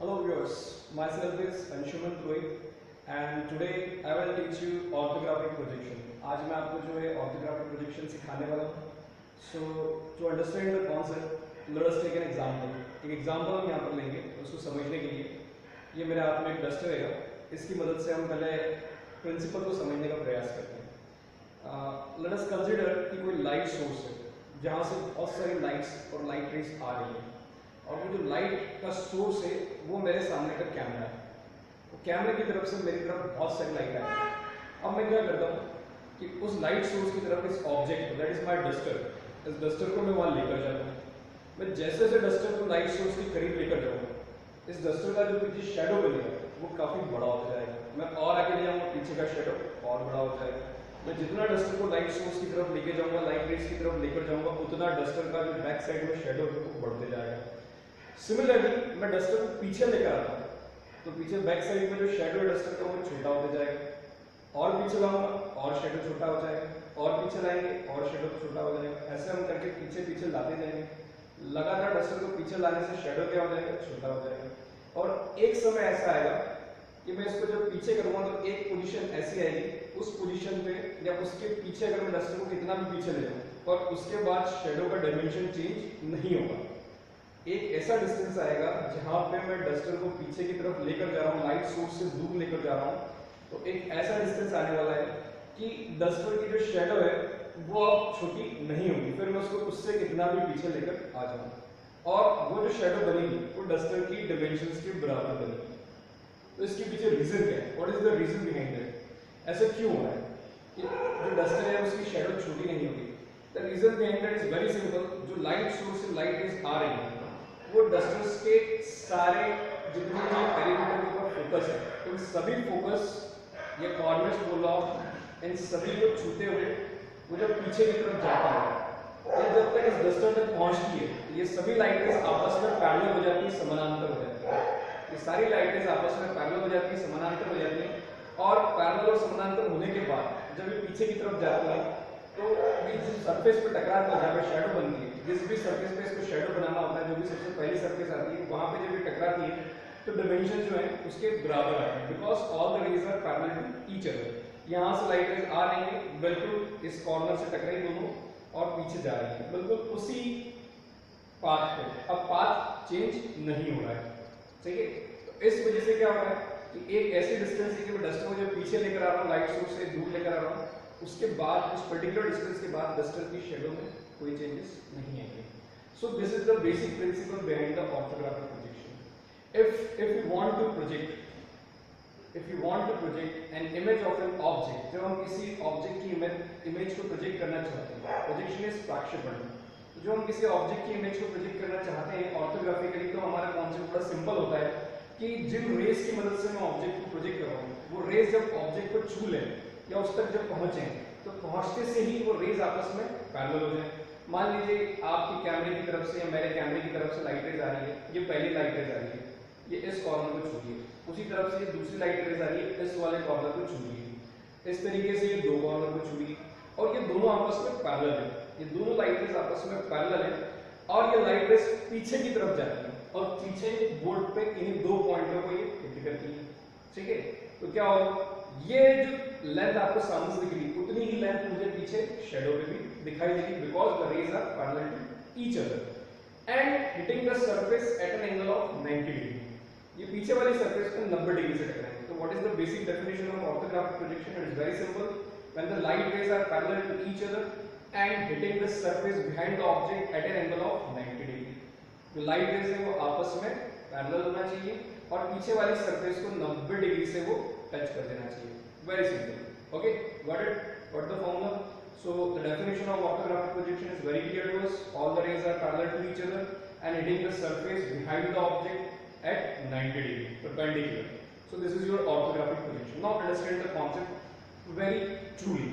Hello viewers, myself is Anshuman Roy and today I will teach you orthographic projection. आज मैं आपको जो है orthographic projection सिखाने वाला हूँ. So to understand the concept, let us take an example. एक example हम यहाँ पर लेंगे उसको समझने के लिए. ये मेरे हाथ में एक डस्टर है, इसकी मदद से हम पहले प्रिंसिपल को समझने का प्रयास करते हैं. Let us consider कि कोई लाइट सोर्स है जहाँ से बहुत सारी लाइट्स और लाइट रेज आ रही है और वो जो लाइट का सोर्स है वो मेरे सामने का कैमरा है. तो कैमरे की तरफ से मेरी तरफ बहुत सारी लाइट आ रही है. अब मैं क्या करता हूँ कि उस लाइट सोर्स की तरफ इस object that is my duster, इस डस्टर को मैं वहाँ लेकर जाता हूँ. मैं जैसे जैसे डस्टर को लाइट सोर्स के करीब लेकर जाऊँगा, इस डस्टर का जो पीछे शेडो बनेगा वो काफ़ी बड़ा हो जाएगा. मैं और आगे ले जाऊँगा, पीछे का शेडो और बड़ा हो जाएगा. मैं जितना डस्टर को लाइट सोर्स की तरफ लेके जाऊँगा, लाइट रेज की तरफ लेकर जाऊँगा, उतना डस्टर का जो बैक साइड में शेडो है वो बढ़ते जाएगा. सिमिलरली मैं डस्टर को पीछे लेकर आता हूँ तो पीछे बैक साइड में जो शेडो है डस्टर का वो छोटा होता जाएगा. और पीछे लाऊंगा और शेडो छोटा हो जाएगा, और पीछे लाएंगे और शेडो छोटा हो जाएगा. ऐसे हम करके पीछे पीछे लाते जाएंगे. लगातार डस्टर को पीछे लाने से शेडो क्या हो जाएगा, छोटा हो जाएगा. और एक समय ऐसा आएगा कि मैं इसको जब पीछे करूंगा तो एक पोजीशन ऐसी आएगी, उस पोजीशन पे या उसके पीछे अगर मैं डस्टर को कितना भी पीछे ले जाऊं और उसके बाद शेडो का डायमेंशन चेंज नहीं होगा. एक ऐसा डिस्टेंस आएगा जहां पे मैं डस्टर को पीछे की तरफ लेकर जा रहा हूँ, लाइट सोर्स से दूर लेकर जा रहा हूँ, तो एक ऐसा डिस्टेंस आने वाला है कि डस्टर की जो शेडो है वो अब छोटी नहीं होगी. फिर मैं उसको उससे कितना भी पीछे लेकर आ जाऊँ और वो जो शेडो बनेगी वो डस्टर की डायमेंशंस के बराबर बनेगी. तो इसके पीछे रीजन क्या है? What is the reason behind it? ऐसा क्यों हो रहा है कि जो डस्टर है उसकी शेडो छोटी नहीं होगी? The reason behind it is very simple. जो लाइट सोर्स से लाइट रेज आ रही है वो डस्टर्स के सारे जितने भी पेरिमीटर के ऊपर फोकस है, तो सभी फोकस या कॉर्नर्स बोल रहा हूं, इन सभी को छूते हुए वो जब पीछे की तरफ जाता है ये जब तक इस डस्टर तक पहुंचती है ये सभी लाइटें आपस में पैरेलल हो जाती है, समानांतर हो जाती है. ये सारी लाइटें आपस में पैरेलल हो जाती है, समानांतर हो जाती है. और पैरेलल और समानांतर होने के बाद जब ये पीछे की तरफ जाती है तो ये जिस सरफेस पे टकराता है, जहाँ पे शेडो बनती है, जिस भी सरफेस पे इसको शेडो बनाना होता है, जो भी सबसे पहली सरफेस आती है वहां पे जब ये टकराती है तो डायमेंशन जो है उसके बराबर आते हैं, because all the rays are parallel to each other. यहाँ से लाइट रेज आ रही है बिल्कुल इस कॉर्नर से टकराई दोनों और पीछे जा रही है बिल्कुल उसी पाथ पे. अब पाथ चेंज नहीं हो रहा है, ठीक है. तो इस वजह से क्या हो रहा है कि एक ऐसी डिस्टेंस है कि मैं डस्टर को जो पीछे लेकर आ रहा हूँ, लाइट सोर्स से दूर लेकर आ रहा हूँ, उसके बाद उस पर्टिकुलर डिस्टेंस के बाद डस्टर की शेडो में कोई चेंजेस नहीं आएंगे. So this is the basic principle behind the orthographic projection. If you want to project an image of an object, जब हम किसी ऑब्जेक्ट की इमेज को प्रोजेक्ट करना चाहते हैं, प्रोजेक्शन इज प्रक्षेपण. जो हम किसी ऑब्जेक्ट की इमेज को प्रोजेक्ट करना चाहते हैं ऑर्थोग्राफिकली, तो हमारा कॉन्सेप्ट बड़ा सिंपल होता है कि जिन रेज की मदद से मैं ऑब्जेक्ट को प्रोजेक्ट कर रहा हूँ वो रेज जब ऑब्जेक्ट को छू लें या उस तक जब पहुंचे तो पहुंचते से ही वो रेज आपस में पैरेलल हो जाए. मान लीजिए आपके कैमरे की तरफ से या मेरे कैमरे की तरफ से लाइट रेज आ रही है, ये पहली लाइट रेज आ रही है, ये इस कॉर्नर को छू रही है, उसी तरफ से ये दूसरी लाइट रेज आ रही है, इस वाले कॉर्नर को छू रही है. इस तरीके से ये दो कॉर्नर को छू रही है और ये दोनों आपस में पैरेलल है. ये दोनों लाइट रेज आपस में पैरेलल है और ये लाइट रेज पीछे की तरफ जाती है और पीछे बोर्ड पे इन्हीं दो पॉइंटों को ये हिट करती है, ठीक है. तो क्या होगा, ये जो लेंथ आपको सामने से दिख रही है उतनी ही लेंथ मुझे पीछे शेडो पे भी दिखाई देगी, because the rays are parallel to each other and hitting the surface at an angle of 90 degree. ये पीछे वाली सरफेस को 90 डिग्री से टकराएंगे. तो what is the basic definition of orthographic projection? It is very simple. When the light rays are parallel to each other and hitting the surface behind the object at an angle of 90 degree. जो light rays है वो आपस में parallel होना चाहिए और पीछे वाली सरफेस को 90 डिग्री से वो टच कर देना चाहिए. Very simple. Okay, got it? Got the formula? So the definition of orthographic projection is very clear to us. All the rays are parallel to each other and hitting the surface behind the object at 90 degree, perpendicular. So this is your orthographic projection. Now understand the concept very truly.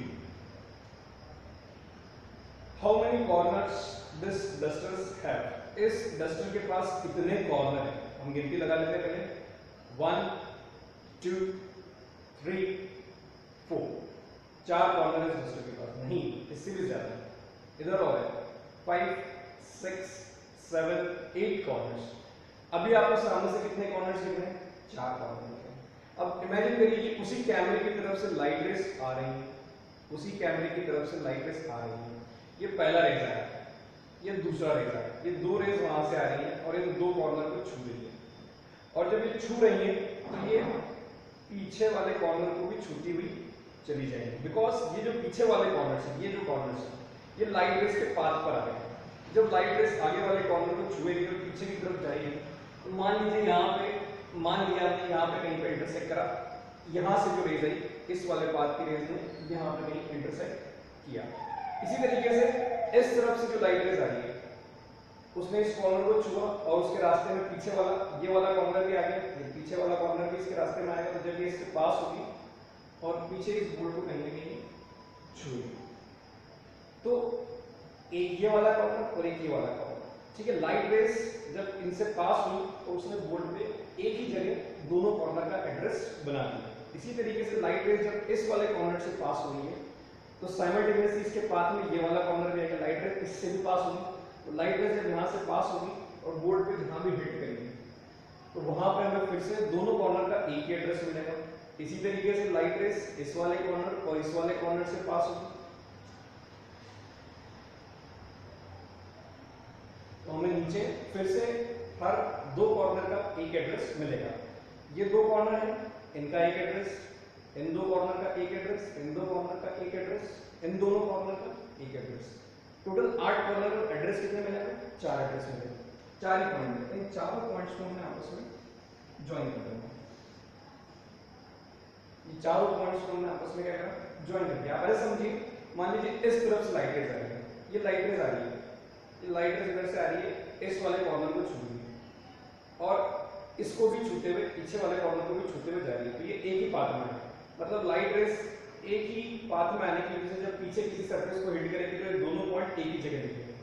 How many corners this dusters have? इस duster के पास कितने corner हैं? हम गिनती लगा लेते हैं पहले. 1 2 3 4. 4 कॉर्नर इस डस्टर के पास. नहीं, इससे भी ज्यादा. इधर और है 5 6 7 8 कॉर्नर्स. अभी आपको सामने से कितने कॉर्नर्स दिख रहे हैं? 4 कॉर्नर दिख रहे हैं। अब इमेजिन करिए कि उसी कैमरे की तरफ से लाइट रेस आ रही है, उसी कैमरे की तरफ से लाइट रेस आ रही है। ये पहला रेज आया, ये दूसरा रेज आया, ये 2 रेज वहां से आ रही है और इन 2 कॉर्नर को छू रही है। और जब ये छू रही है तो ये पीछे वाले कॉर्नर को भी छूती हुई चली जाएगी, बिकॉज ये जो पीछे वाले कॉर्नर्स हैं, ये जो कॉर्नर्स हैं, ये लाइट रेस के पाथ पर आ रहे हैं। जब लाइट रेस आगे वाले कॉर्नर को छुएगी और पीछे की तरफ जाएगी, तो मान लीजिए यहाँ पे, मान लिया आपने यहाँ पे कहीं पे इंटरसेक्ट करा, यहाँ से जो रेज आई इस वाले पाथ की रेज ने यहाँ पे कहीं इंटरसेक्ट किया। इसी तरीके से इस तरफ से जो लाइट रेज आ रही है उसने इस कॉर्नर को छुआ और उसके रास्ते में पीछे वाला, ये वाला कॉर्नर भी आ गया, ये पीछे वाला कॉर्नर भी इसके रास्ते में आएगा। तो जब ये इसके पास होगी और पीछे इस बोर्ड को कहीं ना कहीं छुएगी, तो एक ये वाला कॉर्नर और एक ये वाला कॉर्नर, ठीक है। लाइट रेस जब इनसे पास हुई तो उसने बोर्ड पे एक ही जगह दोनों कॉर्नर का एड्रेस बना दिया। इसी तरीके से लाइट रेस जब इस वाले कॉर्नर से पास हुई है तो साइमल्टेनियसली इसके पाथ में ये वाला कॉर्नर भी आएगा, लाइट रेस इससे भी पास होगी। तो लाइट रेस जब यहाँ से पास होगी और बोर्ड पे जहाँ भी हिट करेगी तो वहां पे हमें फिर से दोनों कॉर्नर का एक ही एड्रेस मिलेगा। इसी तरीके से लाइट रेस इस वाले कॉर्नर और इस वाले कॉर्नर से पास होगी तो हमें नीचे फिर से हर 2 कॉर्नर का एक एड्रेस मिलेगा। ये 2 कॉर्नर है, इनका एक एड्रेस, इन 2 कॉर्नर का एक एड्रेस, इन 2 कॉर्नर का एक एड्रेस, इन दोनों कॉर्नर का एक एड्रेस। टोटल 8 कॉर्नर का एड्रेस कितने मिलेगा? 4 एड्रेस मिलेगा। 4 ही पॉइंट है, इन चारों पॉइंट्स को हमने आपस में ज्वाइन कर देना। ये चारों पॉइंट्स को हमने आपस में क्या करा? ज्वाइन कर दिया। आप ऐसे समझिए, मान लीजिए इस तरफ से लाइट रेज आ रही है, ये लाइट रेज आ रही है, ये लाइट रेज इधर से आ रही है, इस वाले कॉर्नर को छू रही है और इसको भी छूते हुए पीछे वाले कॉर्नर को भी छूते हुए जा रही है। तो ये एक ही पाथ में है, मतलब लाइट रेस एक ही पाथ में आने की वजह से जब पीछे किसी सरफेस को हिट करेगी तो ये दोनों पॉइंट एक ही जगह दिखेंगे।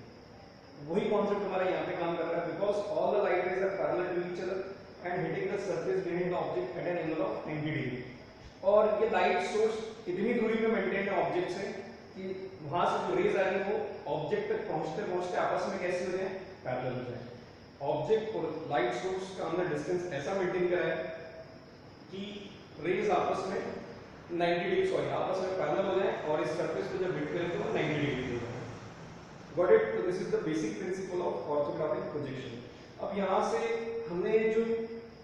वही कॉन्सेप्ट हमारा यहाँ पे काम कर रहा है, because all the light rays are parallel to each other and hitting the surface behind the object at an angle of 90 degree. और ये लाइट सोर्स इतनी दूरी पे मेंटेन है ऑब्जेक्ट से कि वहां से जो रेज आ रही है वो ऑब्जेक्ट तक पहुंचते पहुंचते आपस में कैसे हो जाए? पैरेलल हो जाए। ऑब्जेक्ट और लाइट सोर्स का हमने डिस्टेंस ऐसा मेंटेन करा है कि रेज आपस में 90 डिग्री सॉरी आपस में पैरेलल हो जाए और इस सरफेस को जब हिट करें तो 90 डिग्री हो जाए। Got it? तो this is the basic principle of orthographic projection. अब यहाँ से हमने जो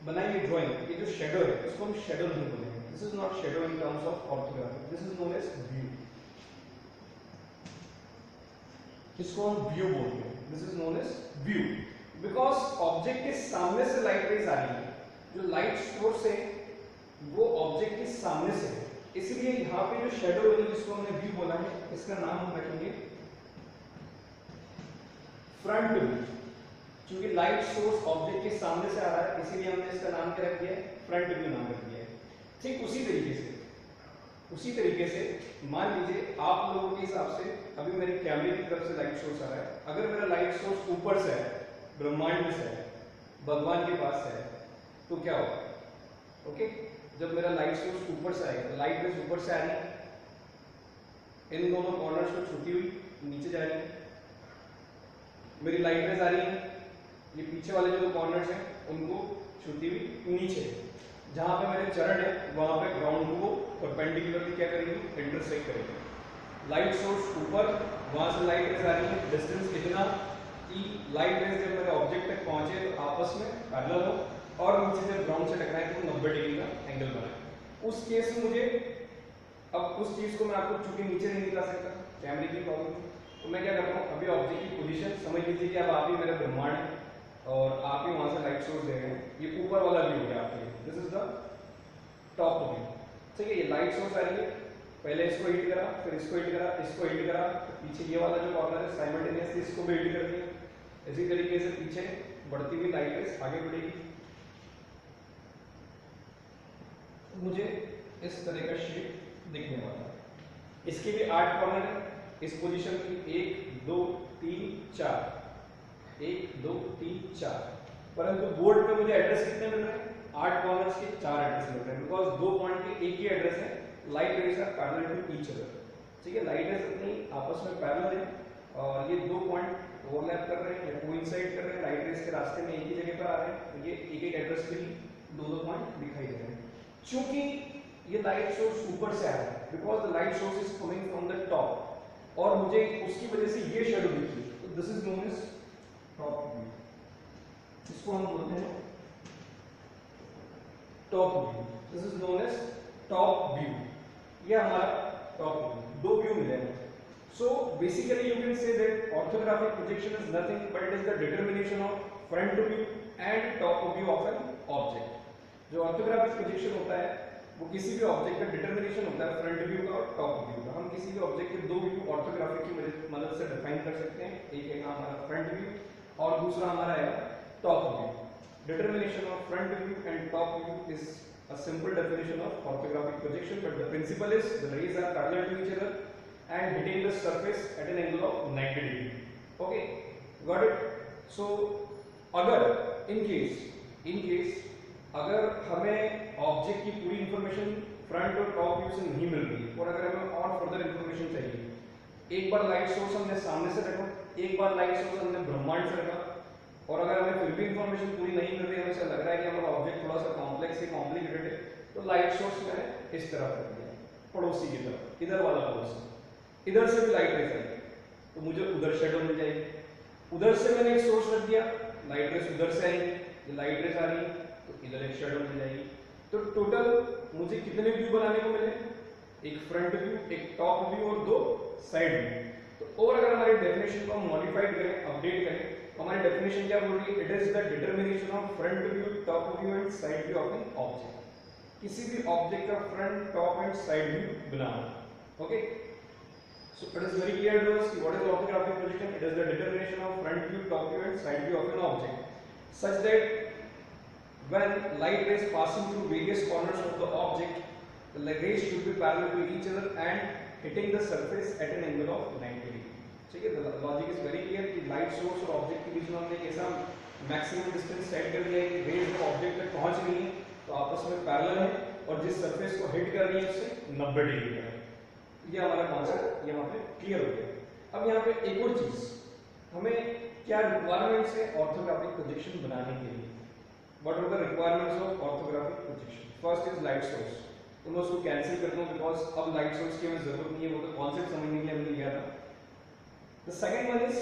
बनाई है ड्राइंग, ये जो शेडो है इसको हम शेडो नहीं बोलेंगे। This is not shadow in terms of orthography, this is known as view. इसको हम व्यू बोलते हैं, this is known as view, because object के सामने से लाइट रेज आ रही है, जो लाइट सोर्स है वो ऑब्जेक्ट के सामने से है, इसलिए यहाँ पे जो शेडो है जिसको हमने व्यू बोला है इसका नाम हम रखेंगे फ्रंट व्यू। क्योंकि लाइट सोर्स ऑब्जेक्ट के सामने से आ रहा है इसीलिए हमने इसका नाम क्या रख दिया है? फ्रंट व्यू नाम रख दिया है। ठीक उसी तरीके से मान लीजिए आप लोगों के हिसाब से अभी मेरे कैमरे की तरफ से लाइट सोर्स आ रहा है, अगर मेरा लाइट सोर्स ऊपर से है, ब्रह्मांड से है, भगवान के पास है, तो क्या होगा? ओके, जब मेरा लाइट सोर्स ऊपर से आएगा, लाइट रेज ऊपर से आ रही है, इन दोनों कॉर्नर्स को छूती हुई नीचे जा रही है, मेरी लाइट रेज आ रही है, ये पीछे वाले जो कॉर्नर्स हैं उनको छूती हुई नीचे, जहां पे मेरे चरण है वहां पे ग्राउंड को परपेंडिकुलरली क्या करेंगे? इंटरसेक्ट करेंगे। लाइट सोर्स ऊपर, वहां से लाइट रेज आ रही है, डिस्टेंस इतना कि लाइट रेज जब मेरे ऑब्जेक्ट तक पहुंचे तो आपस में पैरेलल हो और नीचे जब ग्राउंड से टकराए तो 90 डिग्री का एंगल बनाए। उस केस में मुझे, अब उस चीज को मैं आपको चूंकि नीचे नहीं दिखा सकता, कैमरे की प्रॉब्लम, तो मैं क्या करता हूँ, अभी ऑब्जेक्ट की पोजीशन समझ लीजिए कि अब आप ही मेरा ब्रह्मांड है और आप ही वहां से लाइट सोर्स दे रहे हैं, ये ऊपर वाला व्यू हो गया आपके लिए, this is the top view. ठीक है, ये लाइट सोर्स आ रही है, पहले इसको हिट करा, फिर इसको हिट करा, इसको हिट करा, तो पीछे ये वाला जो कॉर्नर है साइमल्टेनियसली इसको भी हिट कर दिया। इसी तरीके से पीछे बढ़ती हुई लाइट रेस आगे बढ़ेगी, मुझे इस तरह का शेप दिखने वाला है। इसके भी 8 कॉर्नर है, इस पोजीशन की 1 2 3 4, 1 2 3 4, परंतु बोर्ड पे मुझे एड्रेस कितने मिल रहे हैं? 8 कॉर्नर्स के 4 एड्रेस मिल रहे हैं, बिकॉज 2 पॉइंट के एक ही एड्रेस है। Light rays are parallel to each other. ठीक है, लाइट रेज अपनी आपस में पैरेलल है और ये 2 पॉइंट ओवरलैप कर रहे हैं या कोइंसाइड कर रहे हैं, लाइट रेज के रास्ते में एक ही जगह पर आ रहे हैं, तो में दिखाई दे रहे हैं। क्योंकि ये लाइट सोर्स ऊपर से आ रहा है, because the light source is coming from the top और मुझे उसकी वजह से ये शेडो दिख रही है, तो this is known as top view. इसको हम बोलते हैं top view. This is known as top view. ये हमारा टॉप व्यू, दो व्यू मिले हैं। So basically you can say that orthographic projection is nothing but it is the determination of front view and top view of an object। जो orthographic projection होता है वो किसी भी ऑब्जेक्ट का डिटरमिनेशन होता है फ्रंट व्यू का और टॉप व्यू का। हम किसी भी ऑब्जेक्ट के दो व्यू ऑर्थोग्राफिक की मदद से डिफाइन कर सकते हैं, एक है हमारा फ्रंट व्यू और दूसरा हमारा है top view. Determination of front view and top view is a simple definition of orthographic projection, but the principle is the rays are parallel to each other and hitting the surface at an angle of 90 degree. Okay, got it? So अगर in case अगर हमें object की पूरी information front और top view से नहीं मिल रही और अगर हमें और फर्दर इंफॉर्मेशन चाहिए, एक बार लाइट सोर्स हमने सामने से रखा, एक बार लाइट सोर्स हमने ब्रह्मांड से रखा और अगर हमें फिर भी इंफॉर्मेशन पूरी नहीं मिल रही, हमें ऐसा लग रहा है कि हमारा ऑब्जेक्ट थोड़ा सा कॉम्प्लेक्स है, कॉम्प्लिकेटेड है, तो लाइट सोर्स मैंने इस तरफ रख दिया, पड़ोसी की तरफ, इधर वाला पड़ोसी। इधर से भी लाइट रेस आई तो मुझे उधर शेडो मिल जाएगी। उधर से मैंने एक सोर्स रख दिया, लाइट रेस उधर से आएगी, ये लाइट रेस आ रही है तो इधर एक शेडो मिल जाएगी। तो टोटल मुझे कितने व्यू बनाने को मिले? एक फ्रंट व्यू, एक टॉप व्यू और दो साइड व्यू। तो और अगर हमारी डेफिनेशन को हम मॉडिफाइड करें, अपडेट करें, हमारी डेफिनेशन क्या बोल रही है? It is the determination of front view, top view and side view of an object. किसी भी ऑब्जेक्ट का front, top and side view banana. Okay, so it is very clear to us what is orthographic projection. It is the determination of front view, top view and side view of an object such that when light rays passing through various corners of the object, the rays should be parallel to each other and hitting the surface at an angle of 90 degree. ठीक है, the logic is very clear कि light source और object के बीच में हमने एक ऐसा maximum distance set कर दिया है कि rays जब object तक पहुंच रही है तो आपस में parallel है और जिस surface को hit कर रही है उससे 90 डिग्री का है। ये हमारा कॉन्सेप्ट यहाँ पे क्लियर हो गया। अब यहाँ पे एक और चीज, हमें क्या रिक्वायरमेंट्स है ऑर्थोग्राफिक प्रोजेक्शन बनाने के लिए? What are the requirements of orthographic projection? First is light source, तो मैं उसको कैंसिल कर दूं बिकॉज अब लाइट सोर्स की हमें जरूरत नहीं है, वो तो कॉन्सेप्ट समझने के लिए हमने लिया था। The second one is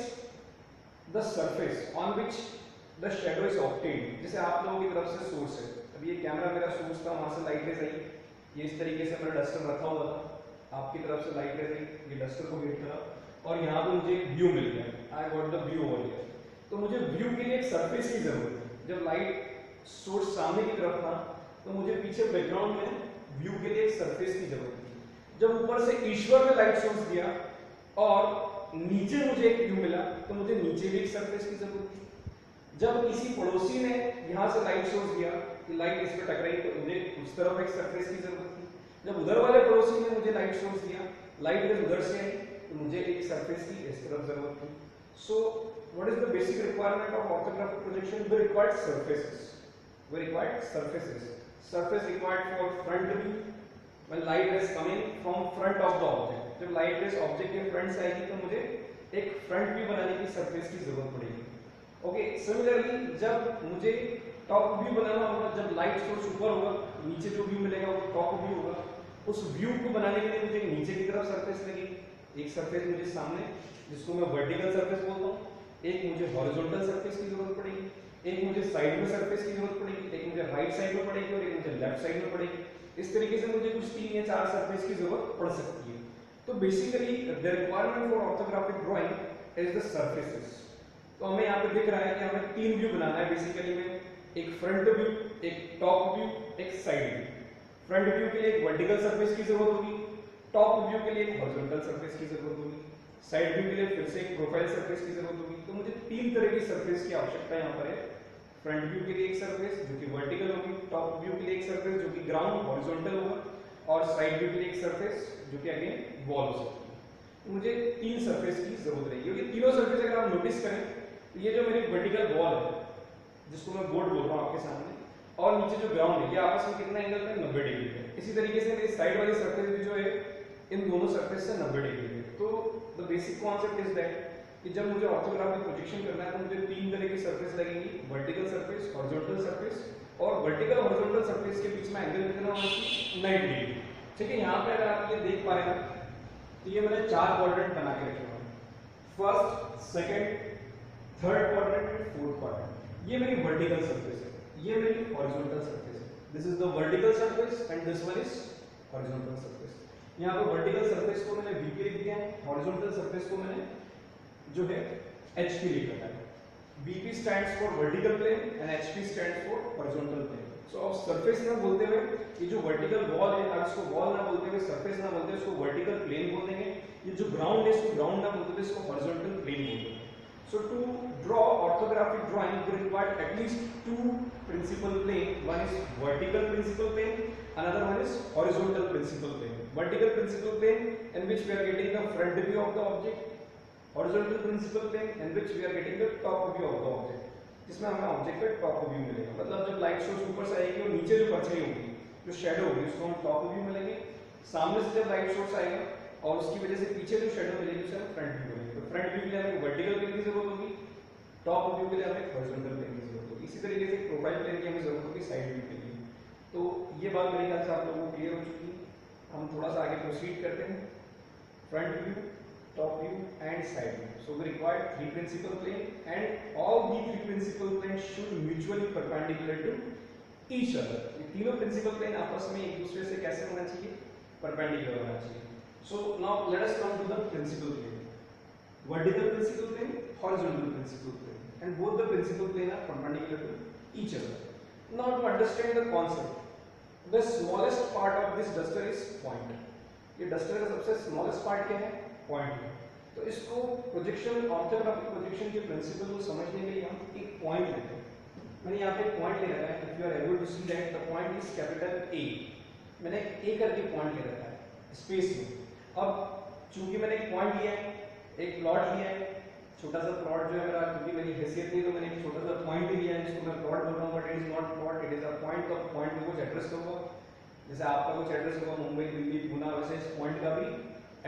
the surface on which the shadow is obtained. जैसे आप लोगों की तरफ से सोर्स है, अब ये कैमरा मेरा सोर्स था, वहां से लाइट रेज आई, ये इस तरीके से मेरा डस्टर रखा हुआ था, आपकी तरफ से लाइट रेज आई, ये डस्टर को हिट करा और यहाँ पे मुझे व्यू मिल गया, I got the view over here. तो मुझे व्यू के लिए एक सरफेस की जरूरत है। जब लाइट सोर्स सामने की तरफ था तो मुझे पीछे बैकग्राउंड में व्यू के लिए एक सरफेस की जरूरत थी। जब ऊपर से ईश्वर ने लाइट सोर्स दिया और नीचे मुझे एक व्यू मिला तो मुझे नीचे भी एक सरफेस की जरूरत थी। जब किसी पड़ोसी ने यहाँ से लाइट सोर्स दिया कि लाइट इस पे टकराई तो मुझे उस तरफ एक सरफेस की जरूरत थी। जब उधर वाले पड़ोसी ने मुझे लाइट सोर्स दिया, लाइट रेज उधर से आई तो मुझे एक सरफेस की इस तरफ जरूरत थी। So what is the basic requirement of orthographic projection? We required surfaces, we required surfaces. Surface required for front view when light is coming from front of the object. जब लाइट रेज ऑब्जेक्ट के front से आएगी तो मुझे एक front view बनाने की surface की जरूरत पड़ेगी। ओके, सिमिलरली जब मुझे टॉप व्यू बनाना होगा, जब लाइट सोर्स ऊपर होगा, नीचे जो व्यू मिलेगा वो टॉप व्यू होगा। उस व्यू को बनाने के लिए मुझे नीचे की तरफ सरफेस लगेगी, एक सरफेस मुझे सामने जिसको मैं वर्टिकल सरफेस बोलता हूँ, एक मुझे हॉरिजॉन्टल सरफेस की जरूरत पड़ेगी, एक मुझे साइड में सरफेस की जरूरत पड़ेगी, एक मुझे राइट साइड में पड़ेगी और एक मुझे लेफ्ट साइड में पड़ेगी। इस तरीके से मुझे कुछ 3 या 4 सरफेस की जरूरत पड़ सकती है। तो basically the requirement for orthographic drawing is the surfaces. तो हमें यहाँ पे दिख रहा है कि हमें 3 व्यू बनाना है बेसिकली में, एक फ्रंट व्यू, एक टॉप व्यू, एक साइड व्यू। फ्रंट व्यू के लिए एक वर्टिकल सरफेस की जरूरत होगी, टॉप व्यू के लिए एक हॉरिजॉन्टल सरफेस की जरूरत होगी, साइड व्यू के लिए फिर से एक प्रोफाइल सरफेस की जरूरत होगी। तो मुझे 3 तरह की सरफेस की आवश्यकता यहाँ पर है। फ्रंट व्यू के लिए एक सरफेस जो कि वर्टिकल होगी, टॉप व्यू के लिए एक सरफेस जो कि ग्राउंड हॉरिजॉन्टल होगा और साइड व्यू के लिए एक सरफेस जो कि अगेन वॉल हो सकती है। तो मुझे 3 सरफेस की जरूरत रहेगी। ये तीनों सरफेस अगर आप नोटिस करें तो ये जो मेरी वर्टिकल वॉल है जिसको मैं बोर्ड बोल रहा हूँ आपके सामने, और नीचे जो ग्राउंड है ये आपस में कितना एंगल पे? 90 डिग्री पे। इसी तरीके से मेरी साइड वाली सरफेस भी जो है इन दोनों सरफेस से 90 डिग्री पे। तो the basic concept is that कि जब मुझे ऑर्थोग्राफिक प्रोजेक्शन करना है तो मुझे 3 तरह की सरफेस लगेंगी, वर्टिकल सरफेस, हॉरिजॉन्टल सरफेस और वर्टिकल हॉरिजॉन्टल सरफेस के बीच में एंगल कितना होना चाहिए 90 डिग्री। ठीक है, यहाँ पे अगर आप ये देख पा रहे हैं तो ये मैंने 4 क्वाड्रेंट बना के रखे हुए हैं, first, second, third quadrant and fourth quadrant. ये मेरी वर्टिकल सरफेस है, ये मेरी हॉरिजॉन्टल सरफेस है। This is the vertical surface and this one is horizontal surface. यहाँ पे वर्टिकल सरफेस को मैंने VP लिख दिया है, हॉरिजॉन्टल सरफेस को मैंने जो है HP लिख रखा है। VP stands for vertical plane and HP stands for horizontal plane. So अब सरफेस ना बोलते हुए ये जो वर्टिकल वॉल है, अब इसको वॉल ना बोलते हुए, सरफेस ना बोलते हुए, इसको वर्टिकल प्लेन बोल देंगे। ये जो ग्राउंड है इसको ग्राउंड ना बोलते हुए इसको हॉरिजॉन्टल प्लेन बोल देंगे। So to draw orthographic drawing we require at least two principal plane. One is vertical principal plane, another one is horizontal principal plane. Vertical principal plane in which we are getting the front view of the object, horizontal principal plane in which we are getting the top view of the object, जिसमें हमें object का top view मिलेगा। मतलब जब light source ऊपर से आएगी और नीचे जो परछाई होगी, जो शैडो होगी, उसको हम टॉप व्यू मिलेंगे। सामने से जब लाइट सोर्स आएगा और उसकी वजह से पीछे जो शैडो मिलेगी उसे हम फ्रंट व्यू मिलेगी। तो फ्रंट व्यू के लिए हमें वर्टिकल प्लेन की जरूरत होगी, टॉप व्यू के लिए हमें हॉरिजॉन्टल प्लेन की जरूरत होगी। इसी तरीके से प्रोफाइल प्लेन की हमें जरूरत होगी साइड व्यू के लिए। तो ये बात मेरे ख्याल से आप लोगों को क्लियर हो चुकी है। हम थोड़ा सा आगे प्रोसीड करते हैं। Front view, top view and side view. So we require 3 principal plane and all the 3 principal planes should mutually perpendicular to each other. ये तीनों principal plane आपस में एक दूसरे से कैसे होना चाहिए? Perpendicular होना चाहिए. So now let us come to the principal plane. Vertical principal plane, horizontal principal plane, and both the principal plane are perpendicular to each other. Now to understand the concept, the smallest part of this duster is point. ये duster का सबसे smallest part क्या है? Point है। तो इसको projection, orthographic projection के principal को समझने के लिए हम एक पॉइंट लेते हैं। मैंने यहाँ पे पॉइंट ले रखा है, if you are able to see that the point is capital A। मैंने A करके पॉइंट ले रखा है स्पेस में। अब चूंकि मैंने एक पॉइंट लिया है, एक प्लॉट लिया है, छोटा सा प्लॉट जो है मेरा, क्योंकि मेरी हैसियत नहीं तो मैंने एक छोटा सा पॉइंट ही लिया है जिसको मैं प्लॉट बोल रहा हूँ, but it is not plot, it is a point. तो पॉइंट में कुछ एड्रेस होगा, जैसे आपका कुछ एड्रेस होगा मुंबई, दिल्ली, पुणे, वैसे इस पॉइंट का भी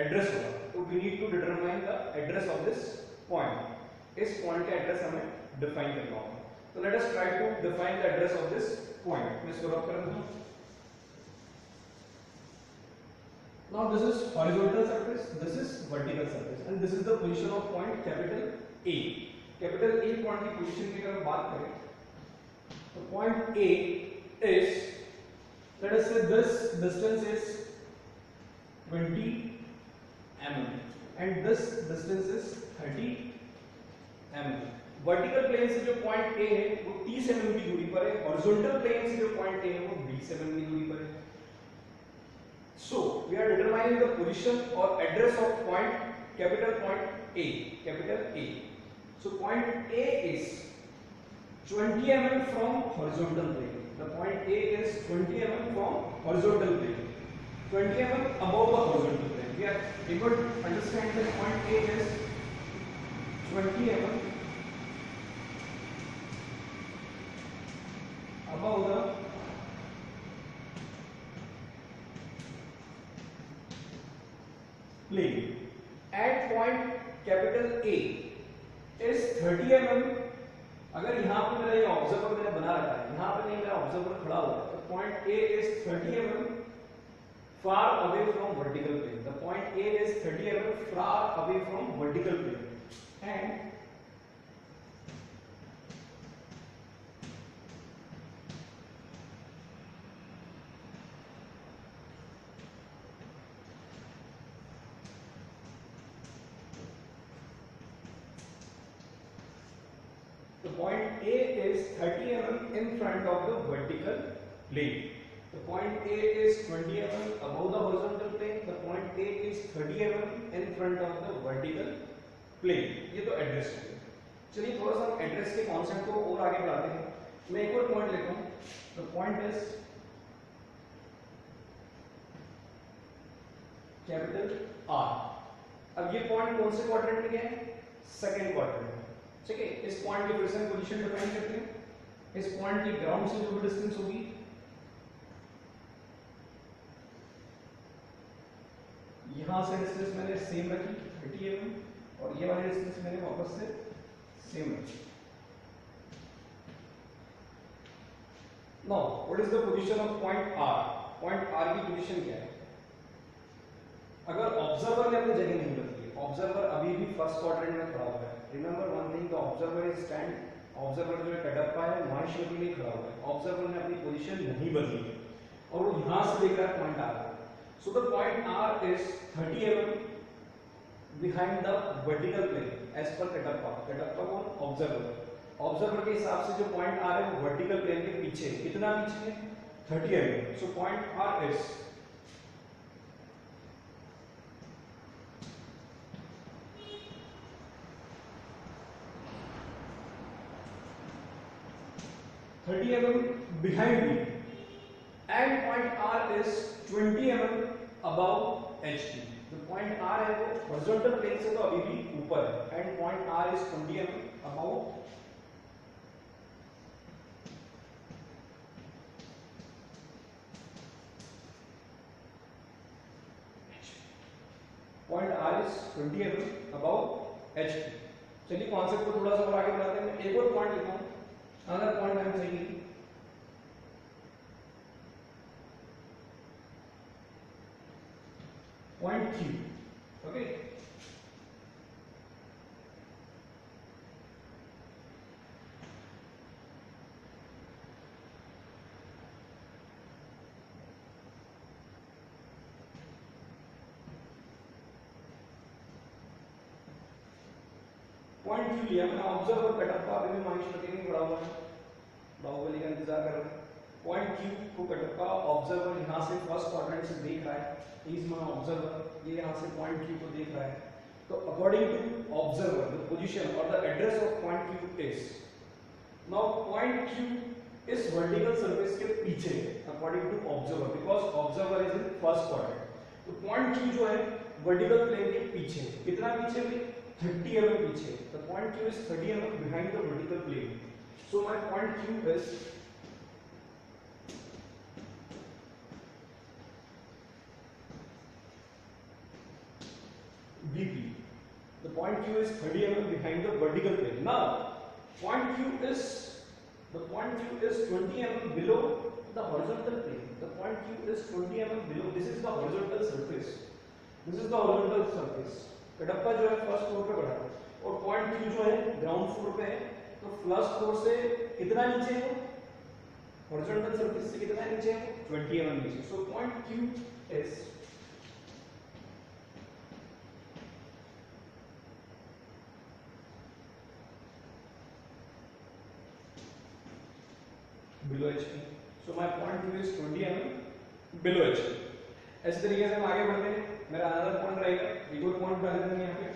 एड्रेस होगा। तो we need to determine the address of this point. इस पॉइंट का एड्रेस हमें डिफाइन करना होगा। तो let us try to define the address of this point. मैं इसको रब कर दूं। Now this is horizontal surface, this is vertical surface and this is the position of point capital A। Capital A point की position की अगर बात करें तो पॉइंट A इज, लेट अस से this distance is 20 mm and this distance is 30 mm. Vertical plane से जो point A है वो 30 mm की दूरी पर है, हॉरिजॉन्टल प्लेन से जो पॉइंट A है वो 20 mm की दूरी पर है। So we are determining the position or address of point, capital point A, capital A. So point A is 20 mm from horizontal plane. The point A is 20 mm from horizontal plane, 20 mm above the horizontal plane. We are able to understand that point A is 20 mm above the plane, and point capital A is 30 mm। अगर यहाँ पे मेरा ये observer मैंने बना रखा है, यहाँ पे नहीं मेरा ऑब्जर्वर खड़ा हुआ है, तो point A is 30 mm far away from vertical plane. The point A is 30 mm far away from vertical plane, and the point A is 30 mm in front of the vertical plane. The point A is 20 mm above the horizontal plane. The point A is 30 mm in front of the vertical plane. ये तो address हो गया। चलिए थोड़ा सा हम address के concept को और आगे बढ़ाते हैं। मैं एक और पॉइंट लेता हूँ। The point is capital R। अब ये पॉइंट कौन से क्वाड्रेंट में है? सेकंड क्वाड्रेंट में। ठीक है, इस पॉइंट की फिर से पोजीशन डिफाइन करते हैं। इस पॉइंट की ग्राउंड से जो भी डिस्टेंस होगी, यहां से डिस्टेंस मैंने सेम रखी 30 mm, और ये वाली डिस्टेंस मैंने वापस से सेम रखी। Now what is the position of point R? Point R की पोजीशन क्या है? अगर ऑब्जर्वर ने अपनी जगह नहीं बदली, ऑब्जर्वर अभी भी फर्स्ट क्वाड्रेंट में खड़ा हुआ है, remember one thing, the observer is stand, observer जो है कटप्पा है माइशोरी में खड़ा हुआ है, ऑब्जर्वर ने अपनी पोजीशन नहीं बदली है और वो यहां से देख रहा है point R. So the point R is 30 mm behind the vertical plane as per कटप्पा। कटप्पा कौन? ऑब्जर्वर। ऑब्जर्वर के हिसाब से जो पॉइंट आर है वो वर्टिकल प्लेन के पीछे, कितना पीछे? 30 mm। सो point R is 30 mm behind me and point R is 20 mm above HT। जो point R है वो horizontal plane से तो अभी भी ऊपर है and point R is 20 mm above point R is 20 mm above HT। चलिए कॉन्सेप्ट को थोड़ा सा और आगे बढ़ाते हैं। एक और पॉइंट लिखा हूं, another point I am saying, point Q, okay? Point Q लिया मैंने, ऑब्जर्वर कटप्पा अभी भी माइशोरी में खड़ा हुआ है, बाहुबली का इंतजार कर रहा है। पॉइंट Q को कटप्पा ऑब्जर्वर यहां से फर्स्ट क्वाड्रेंट से देख रहा है, इज माय ऑब्जर्वर, ये यहां से पॉइंट Q को देख रहा है। तो according to observer the position और the address of point Q is, now point Q इस वर्टिकल सरफेस के पीछे according to observer, because observer is in first quadrant. तो पॉइंट Q जो है वर्टिकल प्लेन के पीछे, कितना पीछे भी? 30 mm पीछे। The point Q is 30 mm behind the vertical plane. So my point Q is VP. The point Q is 30 mm behind the vertical plane. Now, point Q is 20 mm below the horizontal plane. The point Q is 20 mm below. This is the horizontal surface. This is the horizontal surface. Kattappa जो है first floor पे खड़ा है और point Q जो है ground floor पे है, तो फर्स्ट फ्लोर से कितना नीचे है? हॉरिजॉन्टल सरफेस से कितना नीचे है? 20 mm नीचे। So point Q is below HP। So my point Q is 20 mm below HP। ऐसे तरीके से हम आगे बढ़ते हैं। मेरा अनदर पॉइंट रहेगा, एक और पॉइंट डाल देंगे यहाँ पे,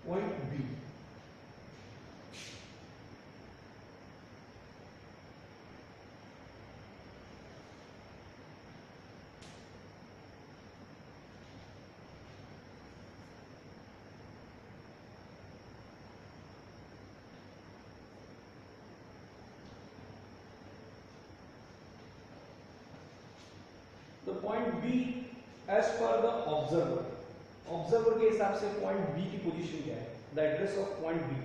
पॉइंट B। तो point B as per the observer, observer के हिसाब से पॉइंट B की पोजीशन क्या है? The address of point B।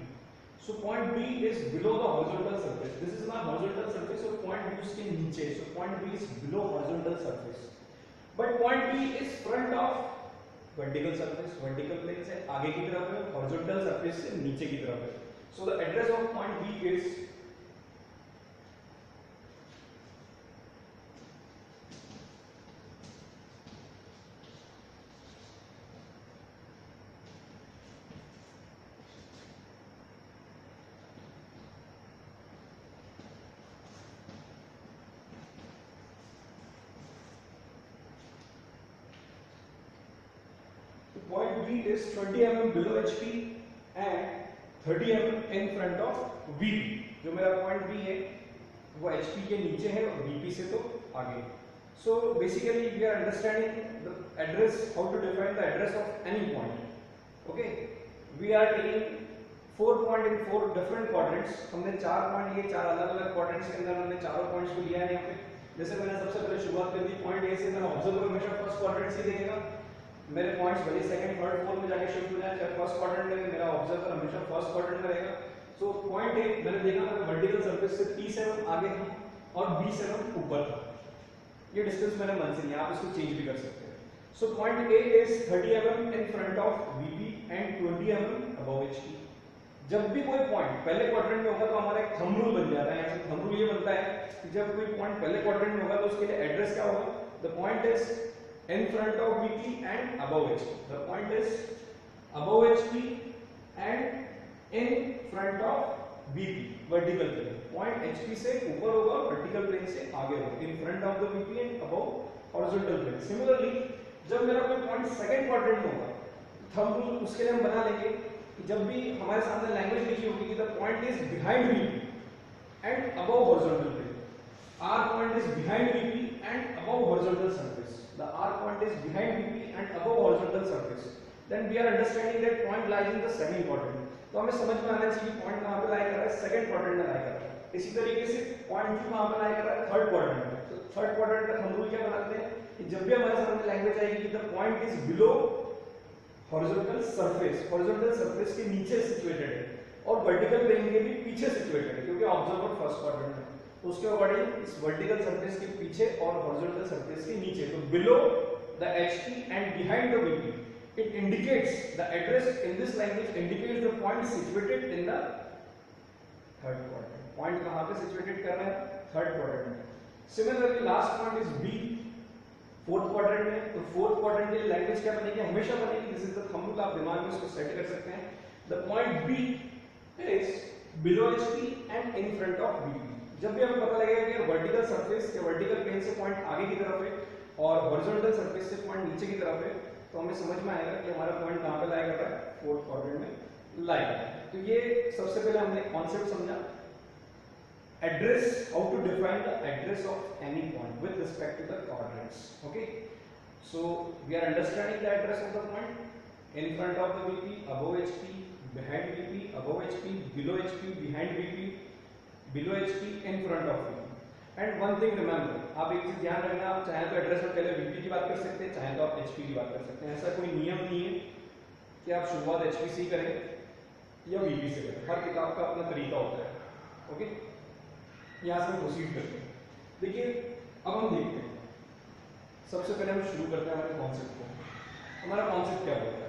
So point B is below the horizontal surface. This is my horizontal surface और पॉइंट B उसके नीचे। So point B is below horizontal surface, but point B is front of vertical surface. Vertical plane से आगे की तरफ है, horizontal surface से नीचे की तरफ है। So the address of point B is point B is 20 mm below HP and 30 mm in front of VP। जो मेरा point B है वो HP के नीचे है और VP से तो आगे। So basically we are understanding the address, how to define the address of any point. Okay, we are taking 4 point in 4 different quadrants। हमने 4 पॉइंट लिए, 4 अलग-अलग quadrants के अंदर हमने चारों पॉइंट्स को लिया है यहाँ पे। जैसे मैंने सबसे पहले शुरुआत कर दी पॉइंट A से, मेरा ऑब्जर्वर हमेशा फर्स्ट क्वाड्रेंट से देखेगा मेरे पॉइंट्स भले सेकंड थर्ड फोर्थ में जाके शिफ्ट हो जाए, चाहे फर्स्ट क्वाड्रेंट में, मेरा ऑब्जर्वर हमेशा फर्स्ट क्वाड्रेंट में रहेगा। सो पॉइंट ए मैंने देखा मेरा वर्टिकल सरफेस से P7 आगे था और B7 ऊपर था। ये डिस्टेंस मैंने मन से लिया, आप इसको चेंज भी कर सकते हैं। So point A is 30 mm in front of VP and 20 mm above HP। जब भी कोई पॉइंट पहले क्वाड्रेंट में होगा तो हमारा एक थंब रूल बन जाता है। थंब रूल ये बनता है कि जब कोई पॉइंट पहले क्वाड्रेंट में होगा तो उसके लिए एड्रेस क्या होगा, the point is in front of VP and above HP. The point is above HP and in front of VP, vertical plane. Point HP से ऊपर होगा, vertical plane से आगे होगा, in front of the VP and above horizontal plane. Similarly, जब मेरा कोई point second quadrant में होगा, thumb rule उसके लिए हम बना लेंगे कि जब भी हमारे सामने लैंग्वेज लिखी होगी कि the point is behind VP and above horizontal plane. R point is behind VP and above horizontal surface. The R point is behind VP and above horizontal surface. Then we are understanding that point lies in the second quadrant. तो हमें समझ में आना चाहिए point कहाँ पे लाई कर रहा है, सेकंड क्वाड्रेंट में लाई कर रहा है। इसी तरीके से पॉइंट Q कहाँ पे लाई कर रहा है, थर्ड क्वाड्रेंट में। तो थर्ड क्वाड्रेंट का हम रूल क्या बनाते हैं कि जब भी हमारे सामने लैंग्वेज आएगी कि the point is below horizontal surface, horizontal surface के नीचे सिचुएटेड है और वर्टिकल प्लेन के भी पीछे सिचुएटेड है, क्योंकि ऑब्जर्वर फर्स्ट क्वाड्रेंट में, तो उसके अकॉर्डिंग इस वर्टिकल सरफेस के पीछे और हॉरिजॉन्टल सरफेस के नीचे। तो below the HP and behind the VP, it indicates the address in this language indicates the point situated in the third quadrant. Point कहाँ पे situated कर रहा है, third quadrant में। Similarly last point is B, fourth quadrant में। तो fourth quadrant के लिए लैंग्वेज क्या बनेगी, हमेशा बनेगी, this is the thumb rule, आप दिमाग में इसको सेट कर सकते हैं। The point B is below HP and in front of VP। जब भी हमें पता लगेगा कि वर्टिकल सरफेस या वर्टिकल प्लेन से पॉइंट आगे की तरफ है और हॉरिजॉन्टल सरफेस से पॉइंट नीचे की तरफ है, तो हमें समझ में आएगा कि हमारा पॉइंट कहां पे लाई कर रहा है, फोर्थ क्वाड्रेंट में लाई कर रहा है। तो ये सबसे पहले हमने कॉन्सेप्ट समझा, address, how to define the address of any point with respect to the quadrants. Okay, so we are understanding the address of the point in front of the VP, above HP, behind VP, above HP, below HP, behind VP, below HP, in front of VP। And one thing remember, आप एक चीज ध्यान रखना, आप चाहे तो address में पहले VP की बात कर सकते हैं, चाहे तो आप HP की बात कर सकते हैं। ऐसा कोई नियम नहीं है कि आप शुरुआत HP से करें या VP से करें, हर किताब का अपना तरीका होता है। ओके, यहाँ से हम प्रोसीड करते हैं। देखिए अब हम देखते हैं, सबसे पहले हम शुरू करते हैं हमारे कॉन्सेप्ट को। हमारा कॉन्सेप्ट क्या होगा,